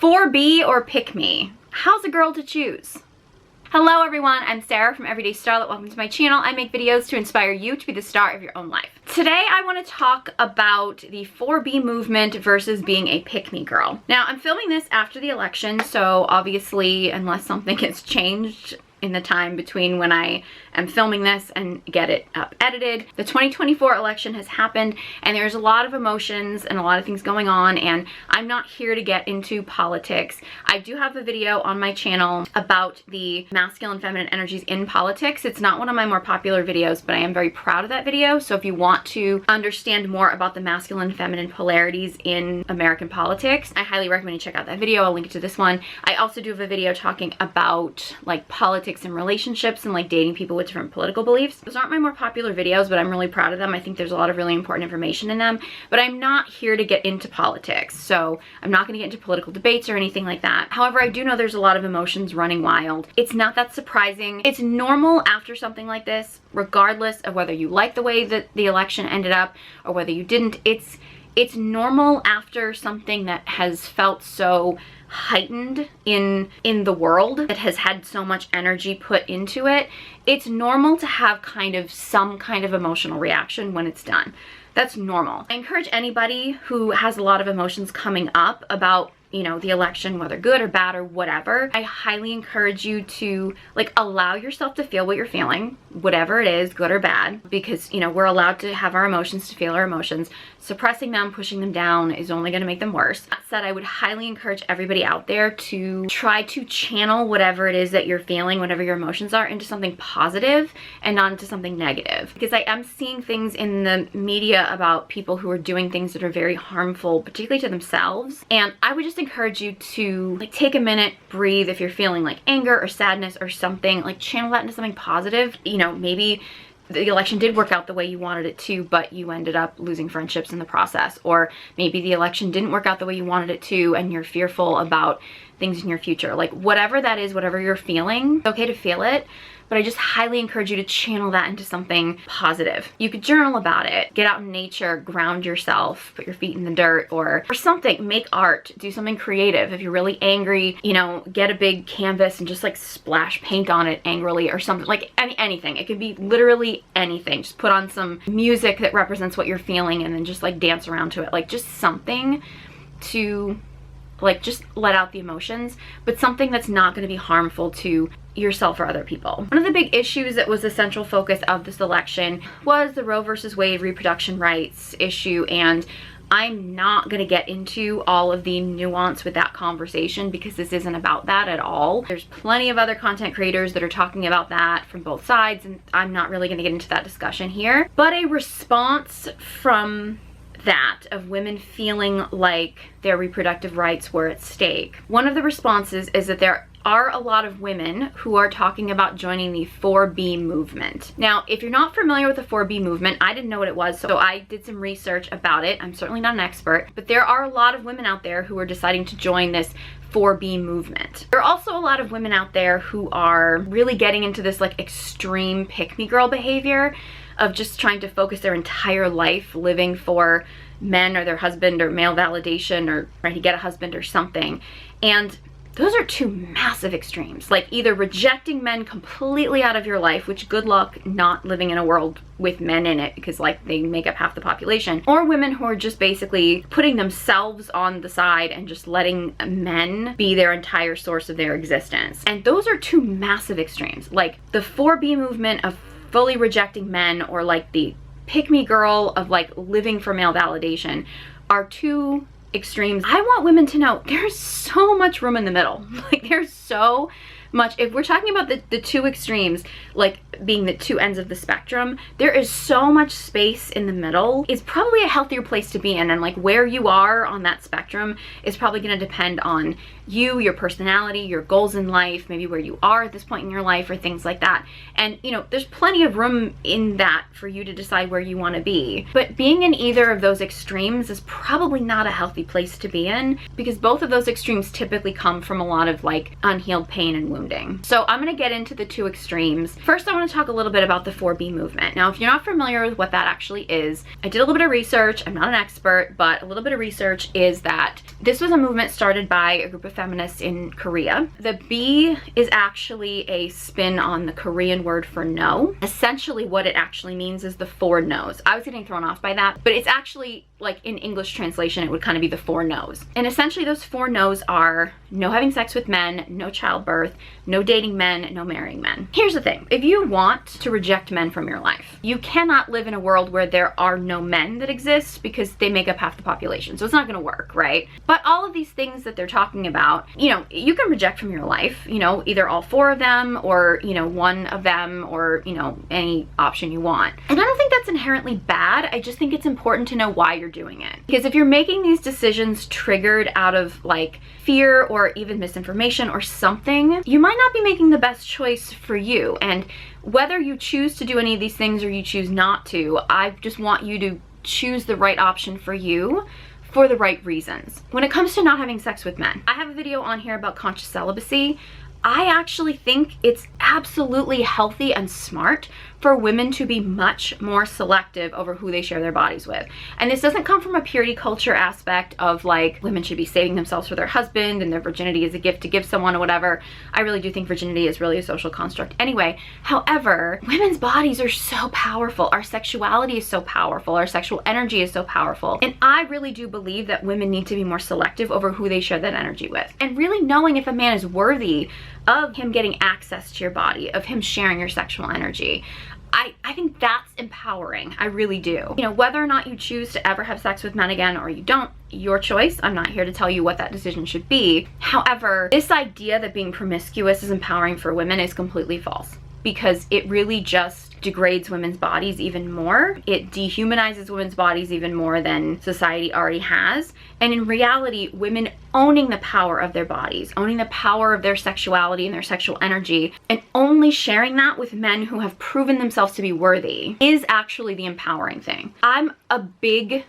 4B or pick me? How's a girl to choose? Hello everyone, I'm Sarah from Everyday Starlet. Welcome to my channel. I make videos to inspire you to be the star of your own life. Today I want to talk about the 4B movement versus being a pick me girl. Now I'm filming this after the election, so obviously unless something has changed in the time between when I am filming this and get it up edited, the 2024 election has happened and there's a lot of emotions and a lot of things going on, and I'm not here to get into politics. I do have a video on my channel about the masculine and feminine energies in politics. It's not one of my more popular videos, but I am very proud of that video. So if you want to understand more about the masculine and feminine polarities in American politics, I highly recommend you check out that video. I'll link it to this one. I also do have a video talking about like politics and relationships and like dating people with different political beliefs. Those aren't my more popular videos, but I'm really proud of them. I think there's a lot of really important information in them, but I'm not here to get into politics. So I'm not going to get into political debates or anything like that. However, I do know there's a lot of emotions running wild. It's not that surprising. It's normal after something like this, regardless of whether you like the way that the election ended up or whether you didn't. It's normal after something that has felt so heightened in the world, that has had so much energy put into it. It's normal to have some kind of emotional reaction when it's done. That's normal. I encourage anybody who has a lot of emotions coming up about, you know, the election, whether good or bad or whatever, I highly encourage you to like allow yourself to feel what you're feeling, whatever it is, good or bad, because, you know, we're allowed to have our emotions, to feel our emotions. Suppressing them, pushing them down is only going to make them worse. That said, I would highly encourage everybody out there to try to channel whatever it is that you're feeling, whatever your emotions are, into something positive and not into something negative. Because I am seeing things in the media about people who are doing things that are very harmful, particularly to themselves. And I would just encourage you to like take a minute, breathe. If you're feeling like anger or sadness or something, like channel that into something positive. You know, maybe the election did work out the way you wanted it to, but you ended up losing friendships in the process. Or maybe the election didn't work out the way you wanted it to and you're fearful about things in your future. Like whatever that is, whatever you're feeling, it's okay to feel it, but I just highly encourage you to channel that into something positive. You could journal about it, get out in nature, ground yourself, put your feet in the dirt or something, make art, do something creative. If you're really angry, you know, get a big canvas and just like splash paint on it angrily or something, like anything. It could be literally anything. Just put on some music that represents what you're feeling and then just like dance around to it. Like just something to like just let out the emotions, but something that's not going to be harmful to yourself or other people. One of the big issues that was the central focus of this election was the Roe versus Wade reproduction rights issue, and I'm not going to get into all of the nuance with that conversation because this isn't about that at all. There's plenty of other content creators that are talking about that from both sides, and I'm not really going to get into that discussion here. But a response from that of women feeling like their reproductive rights were at stake. One of the responses is that there are a lot of women who are talking about joining the 4B movement. Now, if you're not familiar with the 4B movement, I didn't know what it was, so I did some research about it. I'm certainly not an expert, but there are a lot of women out there who are deciding to join this 4B movement. There are also a lot of women out there who are really getting into this like extreme pick-me-girl behavior of just trying to focus their entire life living for men or their husband or male validation or trying to get a husband or something. And those are two massive extremes. Like either rejecting men completely out of your life, which good luck not living in a world with men in it because like they make up half the population, or women who are just basically putting themselves on the side and just letting men be their entire source of their existence. And those are two massive extremes. Like the 4B movement of fully rejecting men, or like the pick me girl of like living for male validation, are two extremes. I want women to know there's so much room in the middle. Like there's so much, if we're talking about the two extremes, like being the two ends of the spectrum, there is so much space in the middle. It's probably a healthier place to be in, and like where you are on that spectrum is probably going to depend on you, your personality, your goals in life, maybe where you are at this point in your life or things like that. And you know, there's plenty of room in that for you to decide where you want to be. But being in either of those extremes is probably not a healthy place to be in, because both of those extremes typically come from a lot of like unhealed pain and wounding. So I'm gonna get into the two extremes. First, I wanna talk a little bit about the 4B movement. Now, if you're not familiar with what that actually is, I did a little bit of research. I'm not an expert, but a little bit of research is that this was a movement started by a group of feminists in Korea. The B is actually a spin on the Korean word for no. Essentially what it actually means is the 4 no's. I was getting thrown off by that, but it's actually, like, in English translation, it would kind of be the 4 no's. And essentially those 4 no's are no having sex with men, no childbirth, no dating men, no marrying men. Here's the thing. If you want to reject men from your life, you cannot live in a world where there are no men that exist because they make up half the population. So it's not gonna work, right? But all of these things that they're talking about, you know, you can reject from your life, you know, either all 4 of them or, you know, 1 of them or, you know, any option you want. And I don't think that's inherently bad. I just think it's important to know why you're doing it. Because if you're making these decisions triggered out of like fear or even misinformation or something, you might not be making the best choice for you. And whether you choose to do any of these things or you choose not to, I just want you to choose the right option for you for the right reasons. When it comes to not having sex with men, I have a video on here about conscious celibacy. I actually think it's absolutely healthy and smart for women to be much more selective over who they share their bodies with. And this doesn't come from a purity culture aspect of like women should be saving themselves for their husband and their virginity is a gift to give someone or whatever. I really do think virginity is really a social construct anyway. However, women's bodies are so powerful. Our sexuality is so powerful. Our sexual energy is so powerful. And I really do believe that women need to be more selective over who they share that energy with. And really knowing if a man is worthy of him getting access to your body, of him sharing your sexual energy. I think that's empowering. I really do. You know, whether or not you choose to ever have sex with men again or you don't, your choice. I'm not here to tell you what that decision should be. However, this idea that being promiscuous is empowering for women is completely false, because it really just degrades women's bodies even more. It dehumanizes women's bodies even more than society already has. And in reality, women owning the power of their bodies, owning the power of their sexuality and their sexual energy, and only sharing that with men who have proven themselves to be worthy is actually the empowering thing. I'm a big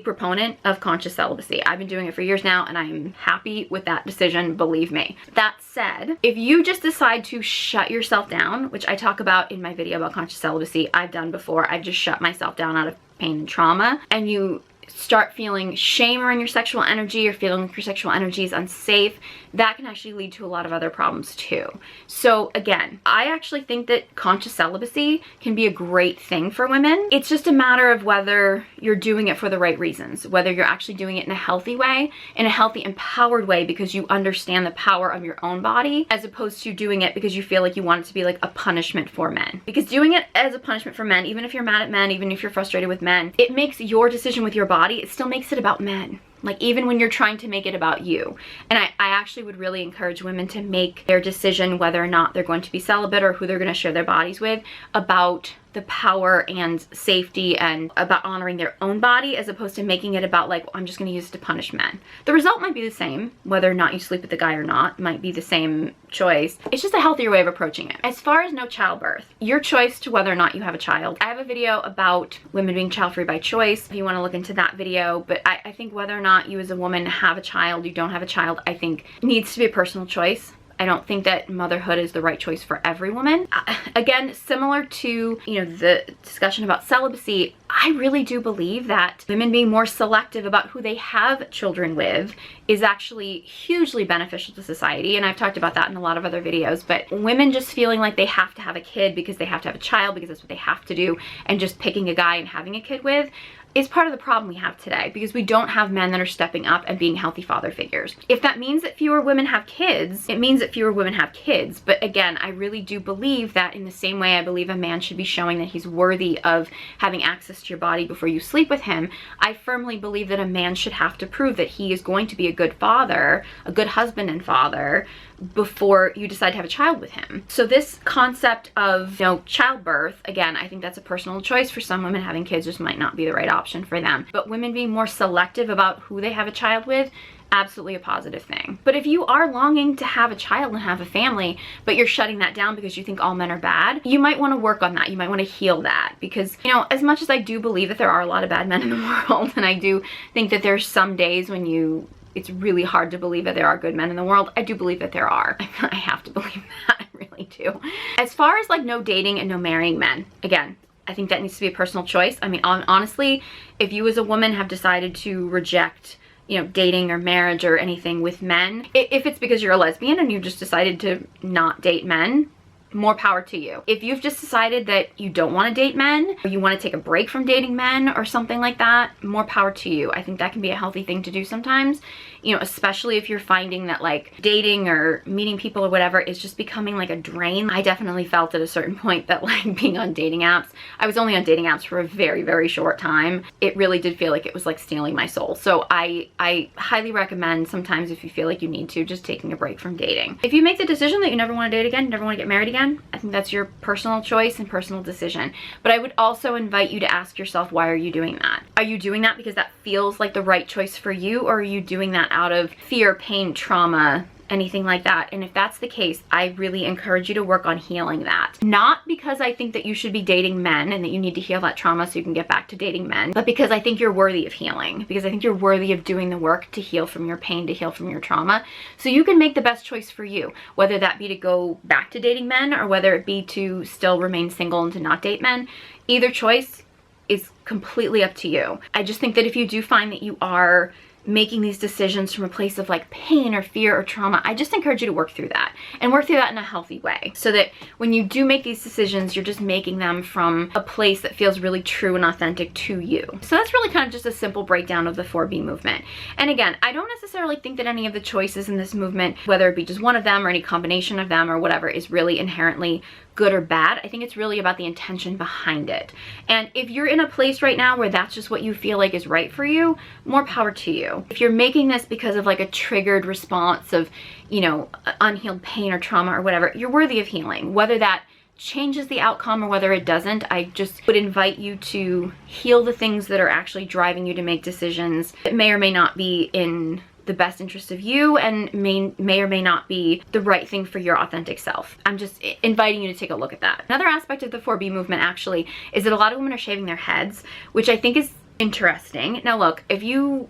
proponent of conscious celibacy. I've been doing it for years now and I'm happy with that decision, believe me. That said, if you just decide to shut yourself down, which I talk about in my video about conscious celibacy, I've done before, I've just shut myself down out of pain and trauma, and you start feeling shame around your sexual energy or feeling like your sexual energy is unsafe, that can actually lead to a lot of other problems too. So again, I actually think that conscious celibacy can be a great thing for women. It's just a matter of whether you're doing it for the right reasons, whether you're actually doing it in a healthy way, in a healthy, empowered way because you understand the power of your own body, as opposed to doing it because you feel like you want it to be like a punishment for men. Because doing it as a punishment for men, even if you're mad at men, even if you're frustrated with men, it makes your decision with your body, it still makes it about men. Like even when you're trying to make it about you. And I actually would really encourage women to make their decision whether or not they're going to be celibate or who they're going to share their bodies with about the power and safety and about honoring their own body, as opposed to making it about like, I'm just going to use it to punish men. The result might be the same, whether or not you sleep with the guy or not, might be the same choice. It's just a healthier way of approaching it. As far as no childbirth, your choice to whether or not you have a child. I have a video about women being child-free by choice, if you want to look into that video, but I think whether or not you as a woman have a child, you don't have a child, I think needs to be a personal choice. I don't think that motherhood is the right choice for every woman. Again, similar to, you know, the discussion about celibacy, I really do believe that women being more selective about who they have children with is actually hugely beneficial to society. And I've talked about that in a lot of other videos, but women just feeling like they have to have a kid because they have to have a child because that's what they have to do, and just picking a guy and having a kid with, is part of the problem we have today, because we don't have men that are stepping up and being healthy father figures. If that means that fewer women have kids, it means that fewer women have kids. But again, I really do believe that in the same way I believe a man should be showing that he's worthy of having access to your body before you sleep with him, I firmly believe that a man should have to prove that he is going to be a good father, a good husband and father, before you decide to have a child with him. So this concept of, you know, childbirth, again, I think that's a personal choice. For some women, having kids just might not be the right option for them. But women being more selective about who they have a child with, absolutely a positive thing. But if you are longing to have a child and have a family, but you're shutting that down because you think all men are bad, you might want to work on that. You might want to heal that, because, you know, as much as I do believe that there are a lot of bad men in the world, and I do think that there's some days when you it's really hard to believe that there are good men in the world. I do believe that there are. I have to believe that, I really do. As far as like no dating and no marrying men, again, I think that needs to be a personal choice. I mean, honestly, if you as a woman have decided to reject, you know, dating or marriage or anything with men, if it's because you're a lesbian and you just decided to not date men, more power to you. If you've just decided that you don't want to date men, or you want to take a break from dating men or something like that, more power to you. I think that can be a healthy thing to do sometimes, you know, especially if you're finding that like dating or meeting people or whatever is just becoming like a drain. I definitely felt at a certain point that like being on dating apps, I was only on dating apps for a very, very short time. It really did feel like it was like stealing my soul. So I highly recommend sometimes if you feel like you need to, just taking a break from dating. If you make the decision that you never want to date again, never want to get married again, I think that's your personal choice and personal decision. But I would also invite you to ask yourself, why are you doing that? Are you doing that because that feels like the right choice for you, or are you doing that out of fear, pain, trauma, anything like that? And if that's the case, I really encourage you to work on healing that. Not because I think that you should be dating men and that you need to heal that trauma so you can get back to dating men, but because I think you're worthy of healing, because I think you're worthy of doing the work to heal from your pain, to heal from your trauma, so you can make the best choice for you, whether that be to go back to dating men or whether it be to still remain single and to not date men. Either choice is completely up to you. I just think that if you do find that you are making these decisions from a place of like pain or fear or trauma, I just encourage you to work through that and work through that in a healthy way, so that when you do make these decisions, you're just making them from a place that feels really true and authentic to you. So that's really kind of just a simple breakdown of the 4B movement. And again, I don't necessarily think that any of the choices in this movement, whether it be just one of them or any combination of them or whatever, is really inherently good or bad. I think it's really about the intention behind it. And if you're in a place right now where that's just what you feel like is right for you, more power to you. If you're making this because of like a triggered response of, you know, unhealed pain or trauma or whatever, you're worthy of healing. Whether that changes the outcome or whether it doesn't, I just would invite you to heal the things that are actually driving you to make decisions that may or may not be in the best interest of you and may or may not be the right thing for your authentic self. I'm just inviting you to take a look at that. Another aspect of the 4B movement actually is that a lot of women are shaving their heads, which I think is interesting. Now look, if you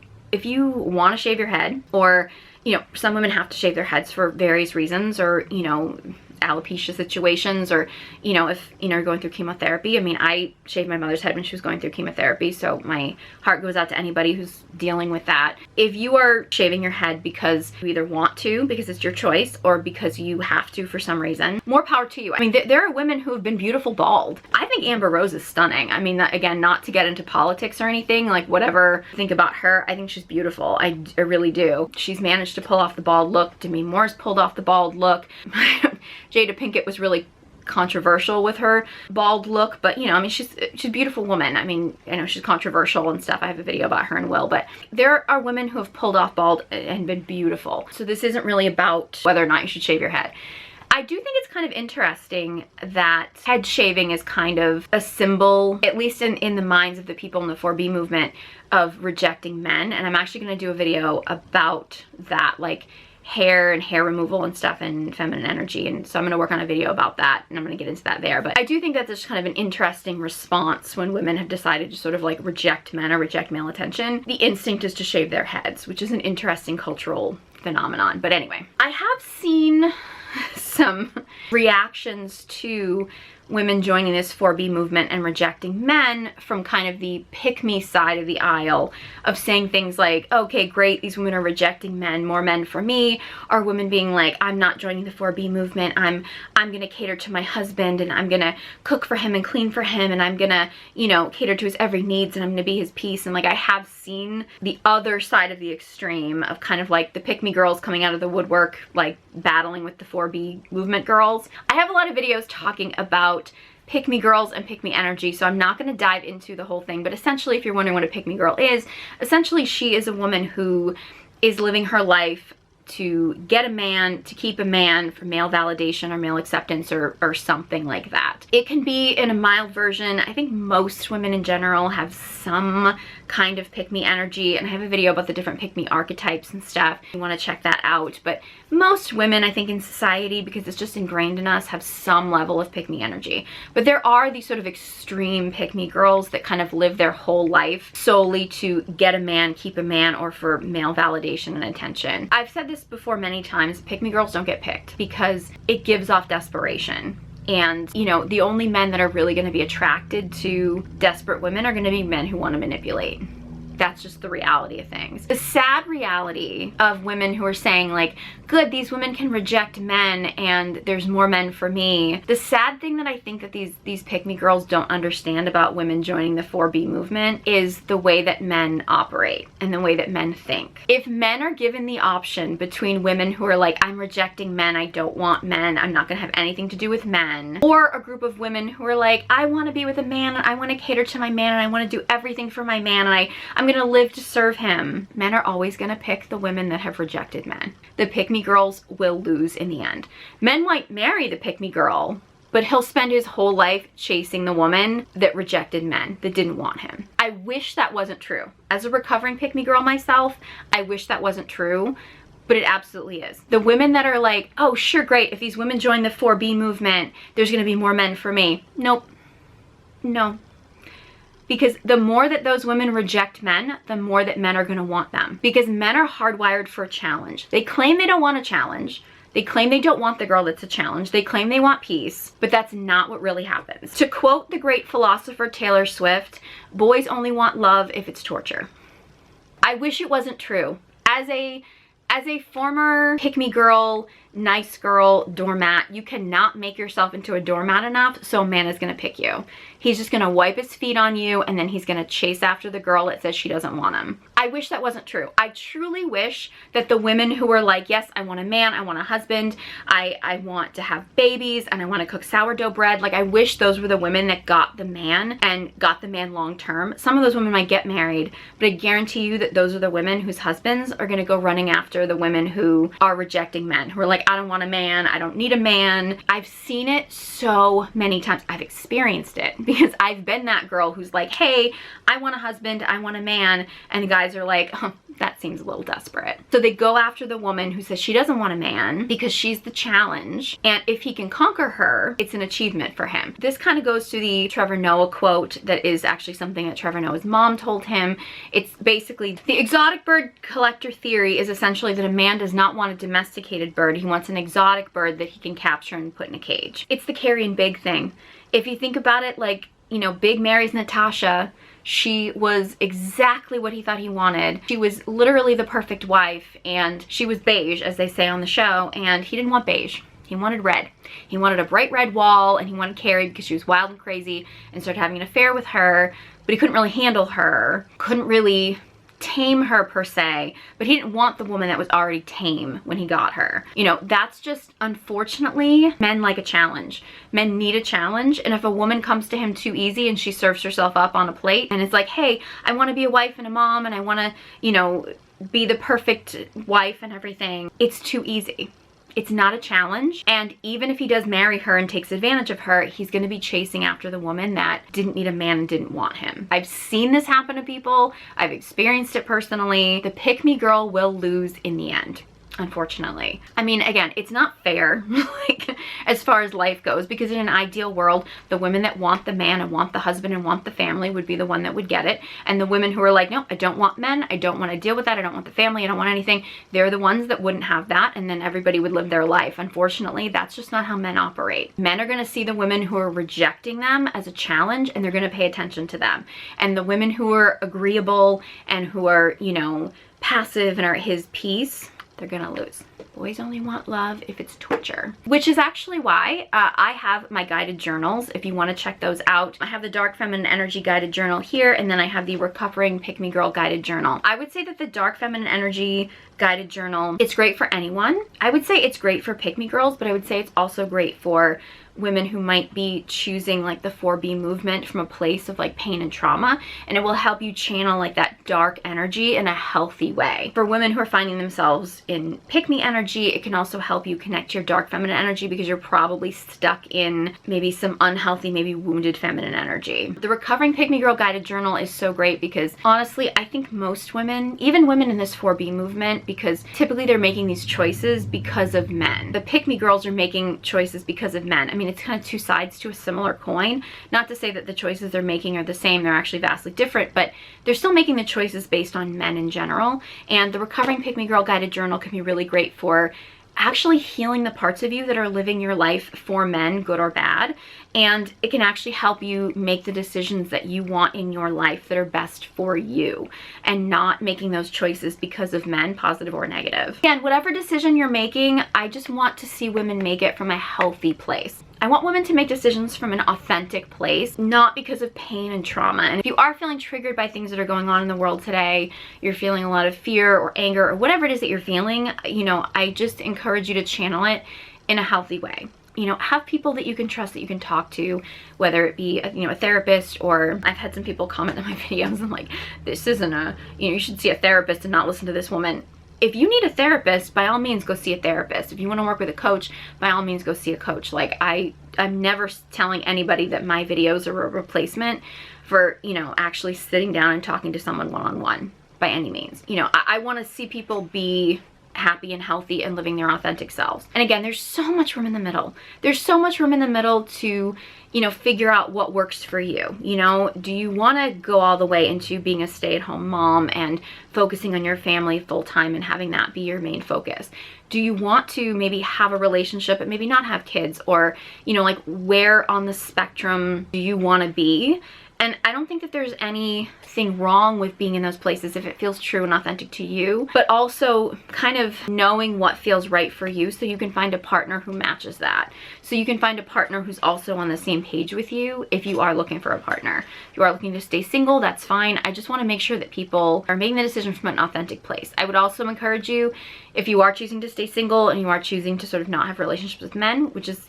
want to shave your head, or, you know, some women have to shave their heads for various reasons, or, you know, alopecia situations, or, you know, if, you know, you're going through chemotherapy. I mean, I shaved my mother's head when she was going through chemotherapy, so my heart goes out to anybody who's dealing with that. If you are shaving your head because you either want to, because it's your choice, or because you have to for some reason, more power to you. I mean, there are women who have been beautiful bald. I think Amber Rose is stunning. I mean, again, not to get into politics or anything, like whatever you think about her, I think she's beautiful. I really do. She's managed to pull off the bald look. Demi Moore's pulled off the bald look. Jada Pinkett was really controversial with her bald look, but you know, I mean, she's a beautiful woman. I mean, I know she's controversial and stuff. I have a video about her and Will, but there are women who have pulled off bald and been beautiful. So this isn't really about whether or not you should shave your head. I do think it's kind of interesting that head shaving is kind of a symbol, at least in the minds of the people in the 4B movement, of rejecting men. And I'm actually going to do a video about that, like hair and hair removal and stuff and feminine energy, and so I'm going to work on a video about that, and I'm going to get into that there. But I do think that's just kind of an interesting response when women have decided to sort of like reject men or reject male attention. The instinct is to shave their heads, which is an interesting cultural phenomenon. But anyway, I have seen some reactions to women joining this 4B movement and rejecting men from kind of the pick-me side of the aisle, of saying things like, okay, great, these women are rejecting men, more men for me, or women being like, I'm not joining the 4B movement, I'm gonna cater to my husband, and I'm gonna cook for him and clean for him, and I'm gonna, you know, cater to his every needs, and I'm gonna be his peace. And like, I have seen the other side of the extreme of kind of like the pick-me girls coming out of the woodwork, like battling with the 4B movement girls. I have a lot of videos talking about pick-me girls and pick-me energy, so I'm not going to dive into the whole thing, but essentially, if you're wondering what a pick-me girl is, essentially she is a woman who is living her life to get a man, to keep a man for male validation or male acceptance or something like that. It can be in a mild version. I think most women in general have some kind of pick-me energy, and I have a video about the different pick-me archetypes and stuff. You want to check that out. But most women, I think, in society, because it's just ingrained in us, have some level of pick-me energy. But there are these sort of extreme pick-me girls that kind of live their whole life solely to get a man, keep a man, or for male validation and attention. I've said this before many times, pick-me girls don't get picked because it gives off desperation. And, you know, the only men that are really going to be attracted to desperate women are going to be men who want to manipulate. That's just the reality of things. The sad reality of women who are saying like, good, these women can reject men and there's more men for me. The sad thing that I think that these pick-me girls don't understand about women joining the 4B movement is the way that men operate and the way that men think. If men are given the option between women who are like, I'm rejecting men, I don't want men, I'm not gonna have anything to do with men, or a group of women who are like, I wanna be with a man and I wanna cater to my man and I wanna do everything for my man and I'm gonna live to serve him. Men are always gonna pick the women that have rejected men. The pick-me girls will lose in the end. Men might marry the pick-me girl, but he'll spend his whole life chasing the woman that rejected men, that didn't want him. I wish that wasn't true. As a recovering pick-me girl myself, I wish that wasn't true, but it absolutely is. The women that are like, oh sure, great, if these women join the 4B movement, there's gonna be more men for me. Nope. No. Because the more that those women reject men, the more that men are going to want them. Because men are hardwired for a challenge. They claim they don't want a challenge. They claim they don't want the girl that's a challenge. They claim they want peace, but that's not what really happens. To quote the great philosopher Taylor Swift, boys only want love if it's torture. I wish it wasn't true. As a former pick-me girl, nice girl, doormat, you cannot make yourself into a doormat enough so a man is gonna pick you. He's just gonna wipe his feet on you and then he's gonna chase after the girl that says she doesn't want him. I wish that wasn't true. I truly wish that the women who were like, yes, I want a man, I want a husband, I want to have babies, and I want to cook sourdough bread, like I wish those were the women that got the man and got the man long term. Some of those women might get married, but I guarantee you that those are the women whose husbands are gonna go running after the women who are rejecting men, who are like, I don't want a man, I don't need a man. I've seen it so many times. I've experienced it because I've been that girl who's like, hey, I want a husband, I want a man, and the guys are like, oh, that seems a little desperate. So they go after the woman who says she doesn't want a man because she's the challenge, and if he can conquer her, it's an achievement for him. This kind of goes to the Trevor Noah quote that is actually something that Trevor Noah's mom told him. It's basically, the exotic bird collector theory is essentially that a man does not want a domesticated bird, he wants an exotic bird that he can capture and put in a cage. It's the Carrie and Big thing. If you think about it, like, you know, Big marries Natasha. She was exactly what he thought he wanted. She was literally the perfect wife, and she was beige, as they say on the show, and he didn't want beige. He wanted red. He wanted a bright red wall, and he wanted Carrie because she was wild and crazy and started having an affair with her, but he couldn't really handle her, couldn't really tame her per se, but he didn't want the woman that was already tame when he got her. You know, that's just, unfortunately, men like a challenge. Men need a challenge, and if a woman comes to him too easy and she serves herself up on a plate and it's like, hey, I want to be a wife and a mom and I want to, you know, be the perfect wife and everything, it's too easy. It's not a challenge, and even if he does marry her and takes advantage of her, he's going to be chasing after the woman that didn't need a man and didn't want him. I've seen this happen to people. I've experienced it personally. The pick-me girl will lose in the end, unfortunately. I mean, again, it's not fair, like, as far as life goes, because in an ideal world, the women that want the man and want the husband and want the family would be the one that would get it, and the women who are like, no, I don't want men, I don't want to deal with that, I don't want the family, I don't want anything, they're the ones that wouldn't have that, and then everybody would live their life. Unfortunately, that's just not how men operate. Men are going to see the women who are rejecting them as a challenge, and they're going to pay attention to them. And the women who are agreeable and who are, you know, passive and are at his peace, they're gonna lose. Boys only want love if it's torture. Which is actually why I have my guided journals, if you want to check those out. I have the Dark Feminine Energy guided journal here, and then I have the Recovering Pick-me Girl guided journal. I would say that the Dark Feminine Energy guided journal, it's great for anyone. I would say it's great for pick-me girls, but I would say it's also great for women who might be choosing like the 4B movement from a place of like pain and trauma, and it will help you channel like that dark energy in a healthy way. For women who are finding themselves in pick-me energy, it can also help you connect to your dark feminine energy because you're probably stuck in maybe some unhealthy, maybe wounded feminine energy. The Recovering Pick-Me Girl guided journal is so great because honestly, I think most women, even women in this 4B movement, because typically they're making these choices because of men. The pick-me girls are making choices because of men. I mean, it's kind of two sides to a similar coin. Not to say that the choices they're making are the same, they're actually vastly different, but they're still making the choices based on men in general. And the Recovering Pick-Me Girl guided journal can be really great for actually healing the parts of you that are living your life for men, good or bad. And it can actually help you make the decisions that you want in your life that are best for you, and not making those choices because of men, positive or negative. Again, whatever decision you're making, I just want to see women make it from a healthy place. I want women to make decisions from an authentic place, not because of pain and trauma. And if you are feeling triggered by things that are going on in the world today, you're feeling a lot of fear or anger or whatever it is that you're feeling, you know, I just encourage you to channel it in a healthy way. You know, have people that you can trust, that you can talk to, whether it be a therapist, or I've had some people comment on my videos and like, this isn't a, you should see a therapist and not listen to this woman. If you need a therapist, by all means go see a therapist. If you want to work with a coach, by all means go see a coach. Like I'm never telling anybody that my videos are a replacement for, actually sitting down and talking to someone one-on-one by any means. I want to see people be happy and healthy and living their authentic selves. And again, there's so much room in the middle. There's so much room in the middle to, figure out what works for you. Do you want to go all the way into being a stay-at-home mom and focusing on your family full-time and having that be your main focus? Do you want to maybe have a relationship but maybe not have kids? Or, like, where on the spectrum do you want to be? And I don't think that there's anything wrong with being in those places if it feels true and authentic to you, but also kind of knowing what feels right for you so you can find a partner who matches that. So you can find a partner who's also on the same page with you if you are looking for a partner. If you are looking to stay single, that's fine. I just want to make sure that people are making the decision from an authentic place. I would also encourage you, if you are choosing to stay single and you are choosing to sort of not have relationships with men, which is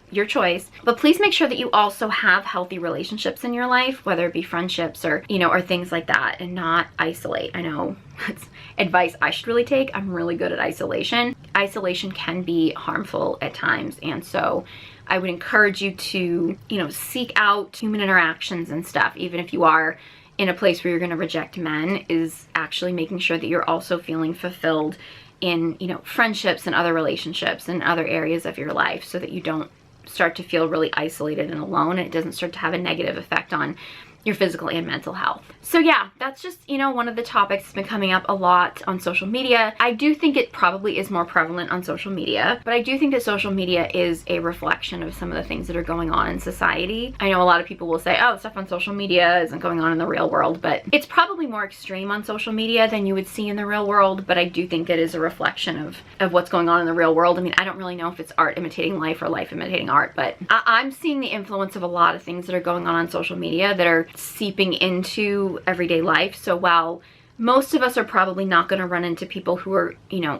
your choice, but please make sure that you also have healthy relationships in your life, whether it be friendships or or things like that, and not isolate. I know that's advice I should really take. I'm really good at isolation. Isolation can be harmful at times, and so I would encourage you to seek out human interactions and stuff, even if you are in a place where you're going to reject men, is actually making sure that you're also feeling fulfilled in friendships and other relationships and other areas of your life, so that you don't start to feel really isolated and alone, and it doesn't start to have a negative effect on your physical and mental health. So yeah, that's just, one of the topics that's been coming up a lot on social media. I do think it probably is more prevalent on social media, but I do think that social media is a reflection of some of the things that are going on in society. I know a lot of people will say, oh, stuff on social media isn't going on in the real world, but it's probably more extreme on social media than you would see in the real world, but I do think it is a reflection of what's going on in the real world. I mean, I don't really know if it's art imitating life or life imitating art, but I'm seeing the influence of a lot of things that are going on social media that are seeping into everyday life. So while most of us are probably not going to run into people who are,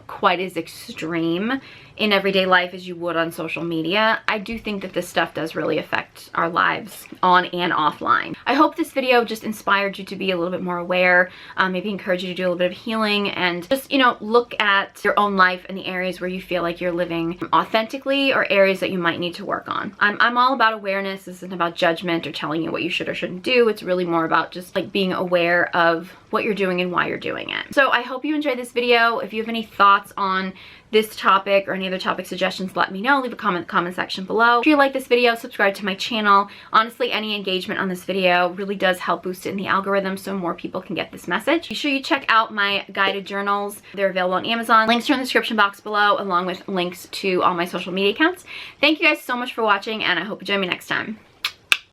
quite as extreme in everyday life as you would on social media, I do think that this stuff does really affect our lives on and offline. I hope this video just inspired you to be a little bit more aware, maybe encourage you to do a little bit of healing, and just, look at your own life and the areas where you feel like you're living authentically, or areas that you might need to work on. I'm all about awareness. This isn't about judgment or telling you what you should or shouldn't do. It's really more about just like being aware of what you're doing and why you're doing it. So I hope you enjoyed this video. If you have any thoughts on this topic or any other topic suggestions, let me know. Leave a comment in the comment section below. If you like this video, subscribe to my channel. Honestly, any engagement on this video really does help boost it in the algorithm so more people can get this message. Be sure you check out my guided journals. They're available on Amazon. Links are in the description box below, along with links to all my social media accounts. Thank you guys so much for watching, and I hope you join me next time.